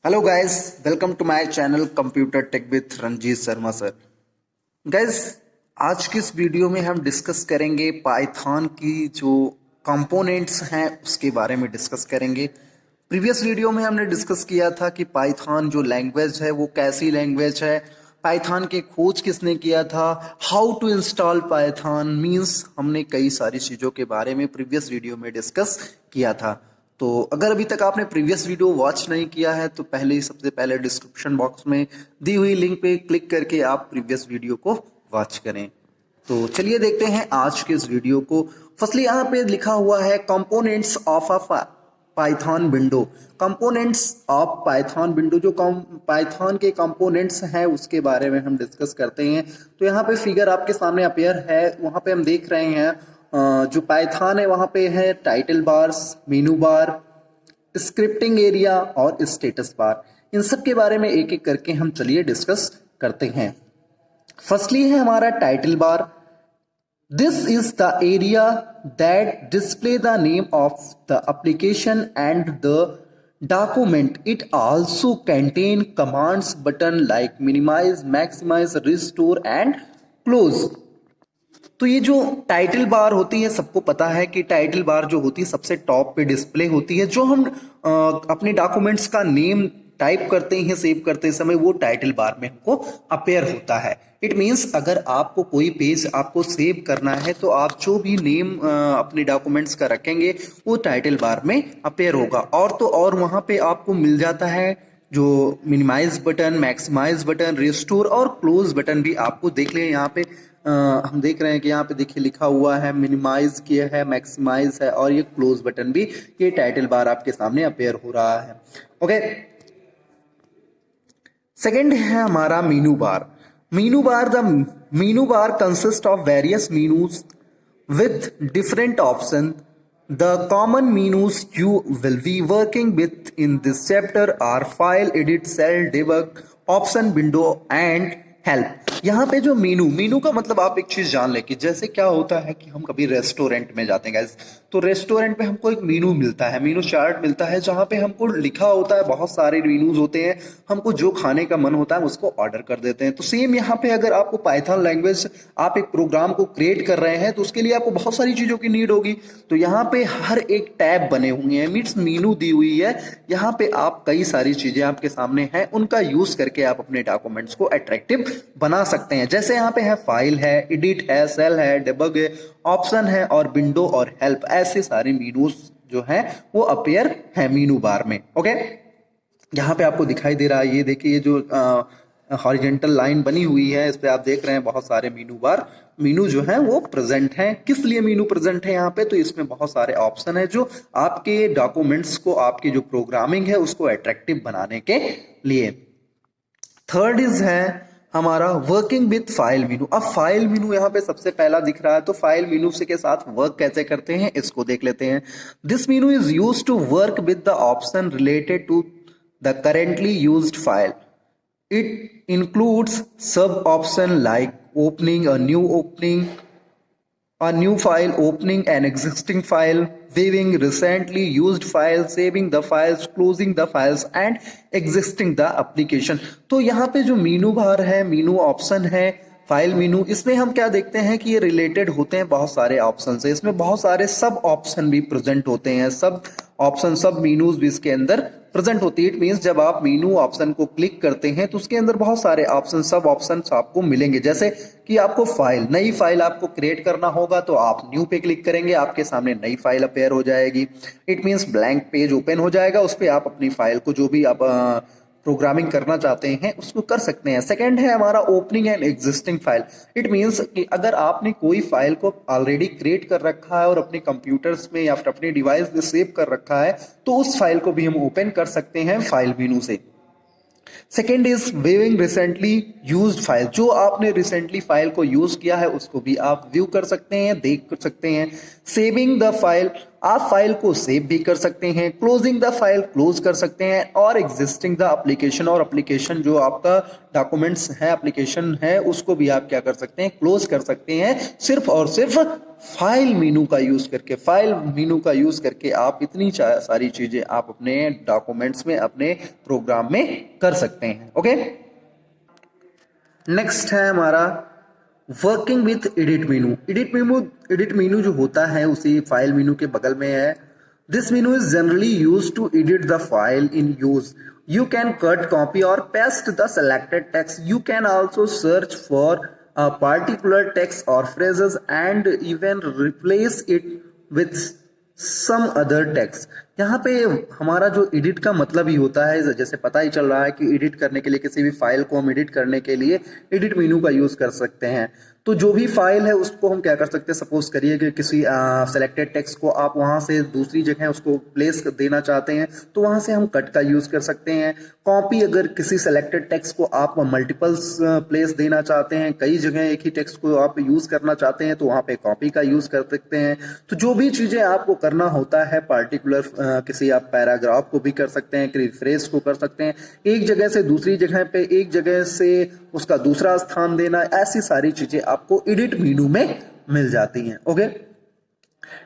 Hello guys, welcome to my channel computer tech with Ranjeet Sharma sir. Guys, आज की इस video में हम डिस्कस करेंगे पाइथन की जो कंपोनेंट्स हैं उसके बारे में डिस्कस करेंगे। प्रीवियस वीडियो में हमने डिस्कस किया था कि पाइथन जो लैंग्वेज है वो कैसी लैंग्वेज है, पाइथन के खोज किसने किया था, how to install Python means हमने कई सारी चीज़ों के बारे में प्रीवियस वीडियो में डिस्कस किया था। तो अगर अभी तक आपने प्रीवियस वीडियो वॉच नहीं किया है तो सबसे पहले डिस्क्रिप्शन बॉक्स में दी हुई लिंक पे क्लिक करके आप प्रीवियस वीडियो को वॉच करें। तो चलिए देखते हैं आज के इस वीडियो को। फर्स्टली यहाँ पे लिखा हुआ है components of a Python window. Components of Python window, जो पाइथन के कंपोनेंट्स हैं उसके बारे में हम डिस्कस करते हैं। तो यहाँ पे फिगर आपके सामने अपेयर है, वहाँ पे हम देख रहे हैं जो पाइथन है वहाँ पे है टाइटल बार्स, मेनू बार, स्क्रिप्टिंग एरिया और स्टेटस बार। इन सब के बारे में एक एक करके हम चलिए डिस्कस करते हैं। फर्स्टली है हमारा title bar. This is the area that display the name of the application and the document. It also contain commands button like minimize, maximize, restore and close. तो ये जो टाइटल बार होती है, सबको पता है कि टाइटल बार जो होती है सबसे टॉप पे डिस्प्ले होती है। जो हम अपने डॉक्यूमेंट्स का नेम टाइप करते हैं, सेव करते समय वो टाइटल बार में हमको अपेयर होता है। इट मीन्स अगर आपको कोई पेज आपको सेव करना है तो आप जो भी नेम अपने डॉक्यूमेंट्स का रखेंगे वो टाइटल बार में अपेयर होगा। और तो और वहाँ पे आपको मिल जाता है जो minimize button, maximize button, restore और क्लोज बटन भी आपको देख लें। यहाँ पे हम देख रहे हैं कि यहाँ पे देखिए लिखा हुआ है मिनिमाइज किया है, मैक्सिमाइज है और ये क्लोज बटन भी ये टाइटल बार आपके सामने अपेयर हो रहा है। ओके, सेकेंड है हमारा menu bar. Menu bar consist of various menus with different options. The common menus you will be working with in this chapter are file, edit, cell, debug, option, window and help. यहाँ पे जो मीनू का मतलब आप एक चीज जान लें कि जैसे क्या होता है कि हम कभी रेस्टोरेंट में जाते हैं गाइस, तो रेस्टोरेंट में हमको एक मीनू मिलता है, मीनू चार्ट मिलता है जहाँ पे हमको लिखा होता है, बहुत सारे मीनूज होते हैं, हमको जो खाने का मन होता है उसको ऑर्डर कर देते हैं। तो सेम यहाँ पे अगर आपको पाइथन लैंग्वेज आप एक प्रोग्राम को क्रिएट कर रहे हैं तो उसके लिए आपको बहुत सारी चीजों की नीड होगी। तो यहाँ पे हर एक टैब बने हुए हैं, मीन्स मीनू दी हुई है। यहाँ पे आप कई सारी चीजें आपके सामने हैं, उनका यूज करके आप अपने डॉक्यूमेंट्स को अट्रैक्टिव बना सकते हैं। जैसे यहाँ पे है फाइल है, एडिट है, सेल है, डिबग है, ऑप्शन है और विंडो और हेल्प। ऐसे सारे मीनूज जो हैं वो अपेयर है मीनू बार में। ओके, यहाँ पे आपको दिखाई दे रहा है, ये देखिए ये जो हॉरिजेंटल लाइन बनी हुई है इस पे आप देख रहे हैं बहुत सारे मीनू जो हैं वो प्रेजेंट हैं। किस लिए मीनू प्रेजेंट है यहाँ पे? तो इसमें बहुत सारे ऑप्शन है जो आपके डॉक्यूमेंट्स को, आपकी जो प्रोग्रामिंग है उसको अट्रैक्टिव बनाने के लिए। थर्ड इज है हमारा वर्किंग विथ फाइल मीनू। अब फाइल मीनू यहाँ पे सबसे पहला दिख रहा है, तो फाइल मीनू से के साथ वर्क कैसे करते हैं इसको देख लेते हैं। This menu is used to work with the option related to the currently used file. It includes sub option like opening a new file, opening an existing file, viewing recently used file, saving the files, closing the files and exiting the application. तो यहाँ पे जो मीनू बार है, Meenu option है, file Meenu, इसमें हम क्या देखते हैं कि ये रिलेटेड होते हैं बहुत सारे ऑप्शन से। इसमें बहुत सारे सब ऑप्शन भी प्रेजेंट होते हैं, सब ऑप्शन, सब मीनूज भी इसके अंदर प्रेजेंट होती है। इट मीन्स जब आप मीनू ऑप्शन को क्लिक करते हैं तो उसके अंदर बहुत सारे ऑप्शन, सब ऑप्शन आपको मिलेंगे। जैसे कि आपको नई फाइल आपको क्रिएट करना होगा तो आप न्यू पे क्लिक करेंगे, आपके सामने नई फाइल अपेयर हो जाएगी। It means blank page open हो जाएगा, उस पर आप अपनी फाइल को जो भी आप प्रोग्रामिंग करना चाहते हैं उसको कर सकते हैं। सेकंड है हमारा opening and existing file. It means कि अगर आपने कोई फाइल को ऑलरेडी क्रिएट कर रखा है और अपने कंप्यूटर्स में या फिर अपने डिवाइस में सेव कर रखा है तो उस फाइल को भी हम ओपन कर सकते हैं फाइल मेनू से। Second is viewing recently used file. जो आपने रिसेंटली फाइल को यूज किया है उसको भी आप व्यू कर सकते हैं, देख सकते हैं। सेविंग द फाइल आप फाइल को सेव भी कर सकते हैं, क्लोजिंग द फाइल क्लोज कर सकते हैं, और एग्जिस्टिंग द एप्लीकेशन, और एप्लीकेशन जो आपका डॉक्यूमेंट्स है, एप्लीकेशन है, उसको भी आप क्या कर सकते हैं, क्लोज कर सकते हैं, सिर्फ और सिर्फ फाइल मेनू का यूज करके। फाइल मेनू का यूज करके आप इतनी सारी चीजें आप अपने डॉक्यूमेंट्स में, अपने प्रोग्राम में कर सकते हैं। ओके, नेक्स्ट है हमारा working with edit menu. Edit मेनू जो होता है उसी फाइल मेनू के बगल में है। This menu is generally use to edit the file in use. You can cut, copy or paste the selected text. You can also search for a particular text or phrases and even replace it with some other text. यहाँ पे हमारा जो edit का मतलब ही होता है, जैसे पता ही चल रहा है कि एडिट करने के लिए, किसी भी फाइल को हम एडिट करने के लिए एडिट मेनू का यूज कर सकते हैं। तो जो भी फाइल है उसको हम क्या कर सकते हैं, सपोज करिए कि किसी सेलेक्टेड टेक्स्ट को आप वहां से दूसरी जगह उसको प्लेस देना चाहते हैं, तो वहां से हम कट का यूज कर सकते हैं। कॉपी, अगर किसी सेलेक्टेड टेक्स्ट को आप मल्टीपल्स प्लेस देना चाहते हैं, कई जगह एक ही टेक्स्ट को आप यूज करना चाहते हैं, तो वहां पे कॉपी का यूज कर सकते हैं। तो जो भी चीजें आपको करना होता है, पार्टिकुलर किसी आप पैराग्राफ को भी कर सकते हैं, किसी फ्रेज को कर सकते हैं, एक जगह से दूसरी जगह पे, एक जगह से उसका दूसरा स्थान देना, ऐसी सारी चीजें आपको एडिट मेनू में मिल जाती हैं। ओके,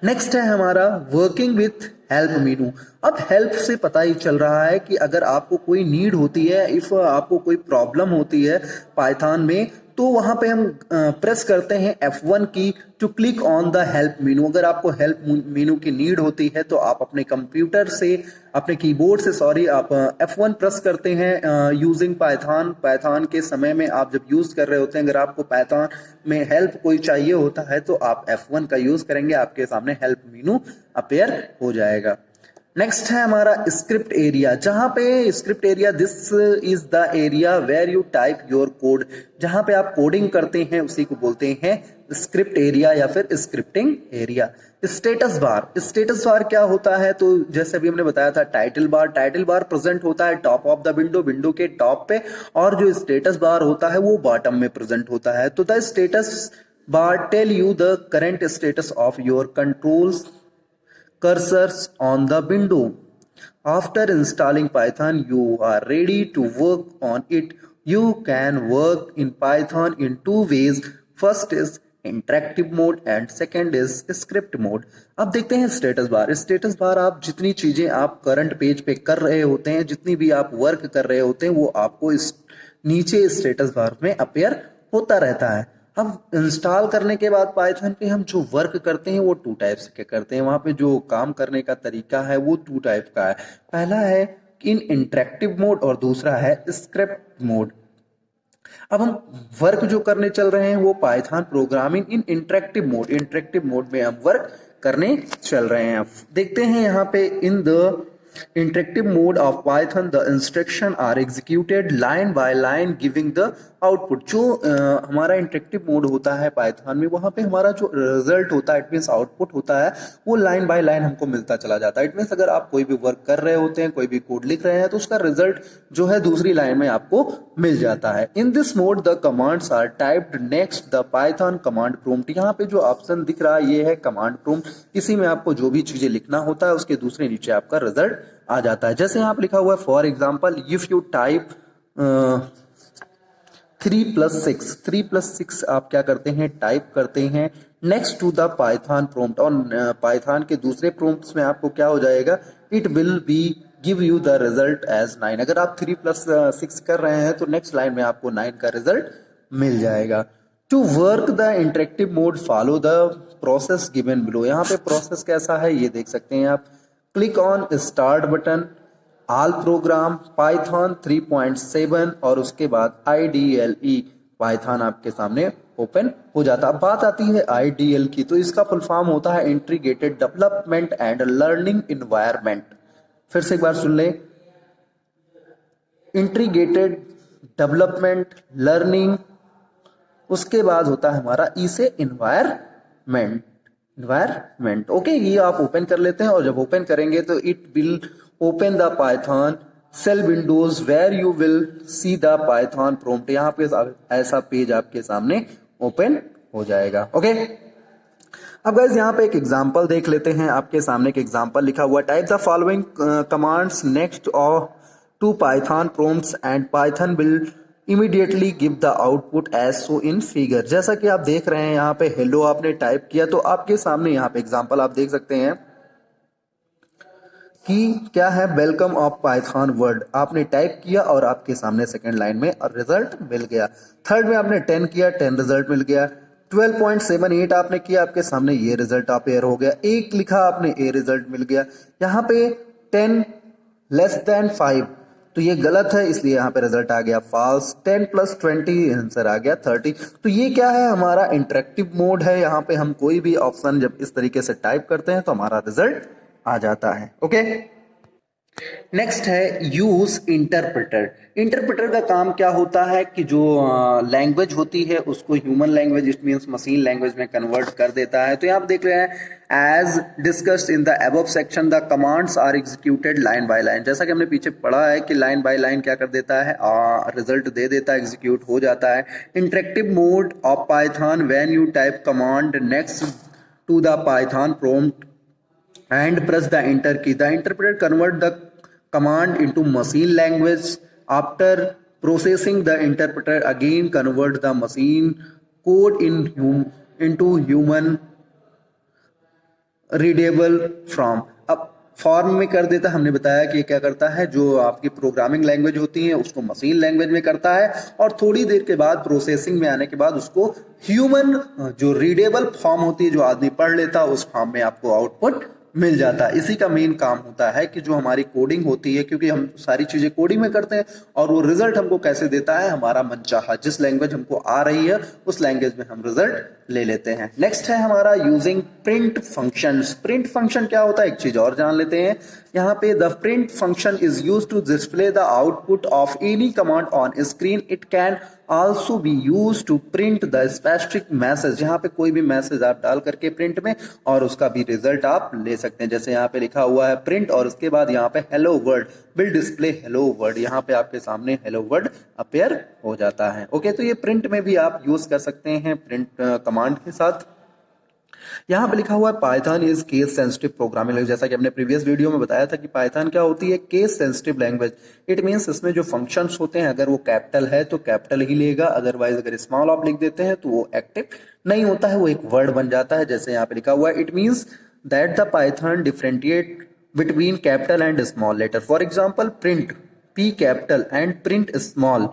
नेक्स्ट है हमारा वर्किंग विथ हेल्प मेनू। अब हेल्प से पता ही चल रहा है कि अगर आपको कोई नीड होती है, इफ आपको कोई प्रॉब्लम होती है पाइथन में, तो वहां पे हम प्रेस करते हैं F1 key to click on the help menu. अगर आपको हेल्प मेनू की नीड होती है तो आप अपने कंप्यूटर से, अपने कीबोर्ड से सॉरी, आप F1 प्रेस करते हैं यूजिंग पाइथन के समय में आप जब यूज कर रहे होते हैं। अगर आपको पाइथन में हेल्प कोई चाहिए होता है तो आप F1 का यूज करेंगे, आपके सामने हेल्प मेनू अपेयर हो जाएगा। नेक्स्ट है हमारा स्क्रिप्ट एरिया। जहां पे script area, this is the area where you type your code. जहां पे आप कोडिंग करते हैं उसी को बोलते हैं स्क्रिप्ट एरिया या फिर स्क्रिप्टिंग एरिया। स्टेटस बार क्या होता है, तो जैसे अभी हमने बताया था, टाइटल बार प्रेजेंट होता है टॉप ऑफ द विंडो के टॉप पे, और जो स्टेटस बार होता है वो बॉटम में प्रेजेंट होता है। तो the status bar tell you the current status of your controls cursors on the window. After installing Python, you are ready to work on it. You can work in Python in two ways. First is interactive mode and second is script mode. अब देखते हैं status bar आप जितनी चीजें आप current page पे कर रहे होते हैं, जितनी भी आप वर्क कर रहे होते हैं, वो आपको इस नीचे स्टेटस बार में अपेयर होता रहता है। अब इंस्टॉल करने के बाद पाइथन पे हम जो वर्क करते हैं वो टू टाइप्स के करते हैं। वहां पे जो काम करने का तरीका है वो टू टाइप का है। पहला है इन इंटरेक्टिव मोड और दूसरा है स्क्रिप्ट मोड। अब हम वर्क जो करने चल रहे हैं वो Python programming in interactive mode में हम वर्क करने चल रहे हैं। देखते हैं यहाँ पे in the interactive mode of Python the instruction are executed line by line giving the output। जो हमारा इंटरेक्टिव मोड होता है पाइथन में, वहां पे हमारा जो रिजल्ट होता है, इट मीन्स आउटपुट होता है, वो लाइन बाय लाइन हमको मिलता चला जाता है। इट मीन्स अगर आप कोई भी वर्क कर रहे होते हैं, कोई भी कोड लिख रहे हैं, तो उसका रिजल्ट जो है दूसरी लाइन में आपको मिल जाता है। In this mode the commands are typed next the Python command prompt. यहाँ पे जो ऑप्शन दिख रहा है ये है कमांड प्रॉम्प्ट। इसी में आपको जो भी चीजें लिखना होता है उसके दूसरे नीचे आपका रिजल्ट आ जाता है। जैसे यहाँ पे लिखा हुआ है for example if you type 3+6 आप क्या करते हैं, टाइप करते हैं next to the Python prompt, और पाइथन के दूसरे प्रॉम्प्ट्स में आपको क्या हो जाएगा, it will be give you the result as 9। अगर आप 3+6 कर रहे हैं तो नेक्स्ट लाइन में आपको 9 का रिजल्ट मिल जाएगा। To work the interactive mode follow the process given below. यहाँ पे प्रोसेस कैसा है ये देख सकते हैं आप। Click on start button, all programme Python 3.7 और उसके बाद IDLE पाइथन आपके सामने ओपन हो जाता है। अब बात आती है IDL की, तो इसका फुल फॉर्म होता है integrated development and learning environment. फिर से एक बार सुन ले, इंटीग्रेटेड डेवलपमेंट लर्निंग, उसके बाद होता है हमारा ई से इन्वायरमेंट। ओके, ये आप ओपन कर लेते हैं, और जब ओपन करेंगे तो it will open the Python shell windows where you will see the Python prompt. यहाँ पे ऐसा पेज आपके सामने ओपन हो जाएगा। ओके, अब गाइज यहाँ पे एक एग्जांपल देख लेते हैं। आपके सामने एक एग्जांपल लिखा हुआ, type the following commands next और to Python prompts and Python will immediately give the output as so in figure. जैसा कि आप देख रहे हैं यहाँ पे हेलो आपने टाइप किया तो आपके सामने यहाँ पे एग्जांपल आप देख सकते हैं कि क्या है, वेलकम ऑफ पाइथन वर्ड आपने टाइप किया और आपके सामने सेकंड लाइन में रिजल्ट मिल गया। थर्ड में आपने 10 किया, 10 रिजल्ट मिल गया। 12.78 आपने किया, आपके सामने ये रिजल्ट अपेयर हो गया। एक लिखा आपने, ए रिजल्ट मिल गया। यहाँ पे 10 लेस देन 5 तो ये गलत है, इसलिए यहाँ पे रिजल्ट आ गया फॉल्स। 10 + 20 आंसर आ गया 30। तो ये क्या है, हमारा इंटरेक्टिव मोड है। यहाँ पे हम कोई भी ऑप्शन जब इस तरीके से टाइप करते हैं तो हमारा रिजल्ट आ जाता है। ओके, नेक्स्ट है यूज इंटरप्रेटर। इंटरप्रेटर का काम क्या होता है कि जो लैंग्वेज होती है उसको human language, it means machine language में कन्वर्ट कर देता है। तो यहाँ आप देख रहे हैं, as discussed in the above section the commands are executed line by line. जैसा कि हमने पीछे पढ़ा है कि लाइन बाय लाइन क्या कर देता है, रिजल्ट दे देता है, एग्जीक्यूट हो जाता है। Interactive mode of Python when you type command next to the Python prompt and press the enter key. The interpreter convert the command into machine language. After processing, the interpreter again convert the machine code into human readable form. अब form में कर देता, हमने बताया कि क्या करता है, जो आपकी प्रोग्रामिंग लैंग्वेज होती है उसको मशीन लैंग्वेज में करता है और थोड़ी देर के बाद प्रोसेसिंग में आने के बाद उसको ह्यूमन जो रीडेबल फॉर्म होती है, जो आदमी पढ़ लेता है, उस फॉर्म में आपको आउटपुट मिल जाता है। इसी का मेन काम होता है कि जो हमारी कोडिंग होती है, क्योंकि हम सारी चीजें कोडिंग में करते हैं, और वो रिजल्ट हमको कैसे देता है, हमारा मनचाहा जिस लैंग्वेज हमको आ रही है उस लैंग्वेज में हम रिजल्ट ले लेते हैं। नेक्स्ट है हमारा using print function. Print function क्या होता है, एक चीज और जान लेते हैं। यहाँ पे the print function is use to display the output of any command on screen. It can also be used to print the specific message। यहाँ पे कोई भी मैसेज आप डाल करके प्रिंट में और उसका भी रिजल्ट आप ले सकते हैं। जैसे यहाँ पे लिखा हुआ है प्रिंट और उसके बाद यहाँ पे hello word will display hello word, यहाँ पे आपके सामने हेलो वर्ड अपेयर हो जाता है। ओके, तो ये प्रिंट में भी आप यूज कर सकते हैं प्रिंट कमांड के साथ। यहाँ पे लिखा हुआ है Python is case sensitive programming language. जैसा कि हमने प्रीवियस वीडियो में बताया था कि पाइथन क्या होती है, case sensitive language. It means इसमें जो फंक्शंस होते हैं, अगर वो कैपिटल है तो कैपिटल ही लेगा, अदरवाइज अगर स्मॉल आप लिख देते हैं तो वो एक्टिव नहीं होता है, वो एक वर्ड बन जाता है। जैसे यहाँ पे लिखा हुआ है, it means that the Python differentiate between capital and small letter. For example, print P capital and print small,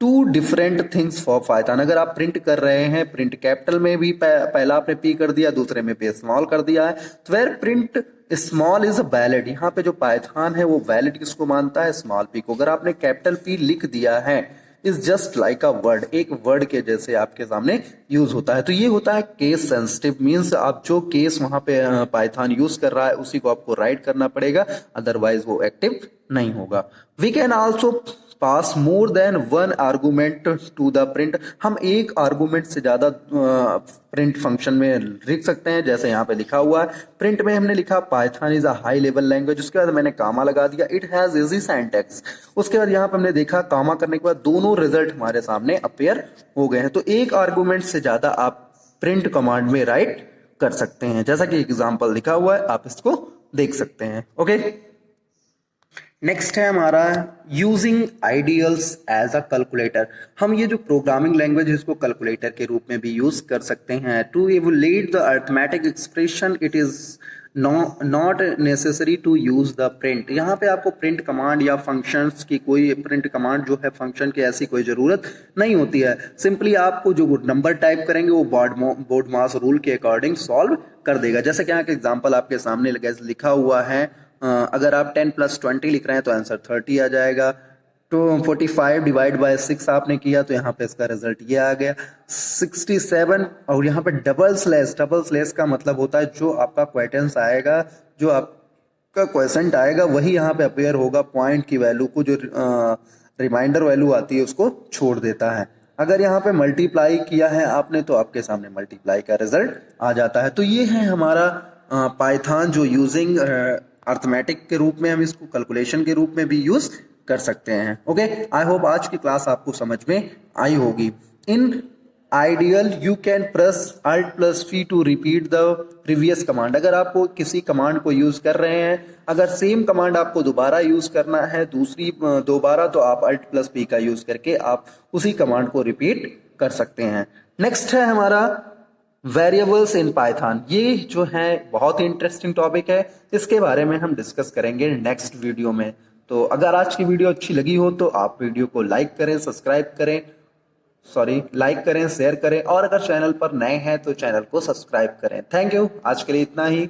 two different things for Python. अगर आप प्रिंट कर रहे हैं, प्रिंट कैपिटल में भी पहला आपने पी कर दिया, दूसरे में पे स्मॉल कर दिया है, तो where print small is valid. यहाँ पे जो पाइथन है वो वैलिड किसको मानता है, स्मॉल पी को। अगर आपने कैपिटल पी लिख दिया है, is just like a word, एक वर्ड के जैसे आपके सामने यूज होता है। तो ये होता है केस सेंसिटिव, मीन्स आप जो केस वहां पे पाइथन यूज कर रहा है उसी को आपको राइट करना पड़ेगा, अदरवाइज वो एक्टिव नहीं होगा। We can also pass more than one argument to the print. हम एक आर्गूमेंट से ज्यादा प्रिंट फंक्शन में लिख सकते हैं। जैसे यहाँ पे लिखा हुआ है, प्रिंट में हमने लिखा Python is a high level language, उसके बाद मैंने कामा लगा दिया, इट हैज इजी सिंटैक्स। उसके बाद यहाँ पे हमने देखा कामा करने के बाद दोनों रिजल्ट हमारे सामने अपेयर हो गए हैं। तो एक आर्गूमेंट से ज्यादा आप प्रिंट कमांड में राइट कर सकते हैं, जैसा कि एग्जाम्पल लिखा हुआ है, आप इसको देख सकते हैं। ओके, नेक्स्ट है हमारा using IDLEs as a calculator. हम ये जो प्रोग्रामिंग लैंग्वेज है इसको कैलकुलेटर के रूप में भी यूज कर सकते हैं। To evaluate the arithmetic expression it is not necessary to use the print. यहाँ पे आपको प्रिंट कमांड या फंक्शंस की कोई प्रिंट कमांड जो है फंक्शन की ऐसी कोई जरूरत नहीं होती है। सिंपली आपको जो नंबर टाइप करेंगे वो बोर्ड मास रूल के अकॉर्डिंग सॉल्व कर देगा। जैसे कि यहाँ का एग्जाम्पल आपके सामने लिखा हुआ है, अगर आप 10 + 20 लिख रहे हैं तो आंसर 30 आ जाएगा। तो 45 डिवाइड बाय 6 आपने किया तो यहाँ पे इसका रिजल्ट ये आ गया 67। और यहाँ पे डबल स्लैश का मतलब होता है जो आपका क्वेश्चन आएगा, जो आपका क्वेश्चन आएगा वही यहाँ पे अपेयर होगा, पॉइंट की वैल्यू को जो रिमाइंडर वैल्यू आती है उसको छोड़ देता है। अगर यहाँ पे मल्टीप्लाई किया है आपने तो आपके सामने मल्टीप्लाई का रिजल्ट आ जाता है। तो ये है हमारा पाइथन जो यूजिंग अर्थमेटिक के रूप में, हम इसको कैलकुलेशन के रूप में भी यूज कर सकते हैं। ओके, आई होप आज की क्लास आपको समझ में आई होगी। In IDLE you can press Alt+P to repeat the previous command. अगर आप किसी कमांड को यूज कर रहे हैं, अगर सेम कमांड आपको दोबारा यूज करना है दोबारा, तो आप Alt+P का यूज करके आप उसी कमांड को रिपीट कर सकते हैं। नेक्स्ट है हमारा वेरिएबल्स इन पाइथन। ये जो है बहुत ही इंटरेस्टिंग टॉपिक है, इसके बारे में हम डिस्कस करेंगे नेक्स्ट वीडियो में। तो अगर आज की वीडियो अच्छी लगी हो तो आप वीडियो को लाइक करें, लाइक करें, शेयर करें, और अगर चैनल पर नए हैं तो चैनल को सब्सक्राइब करें। थैंक यू, आज के लिए इतना ही।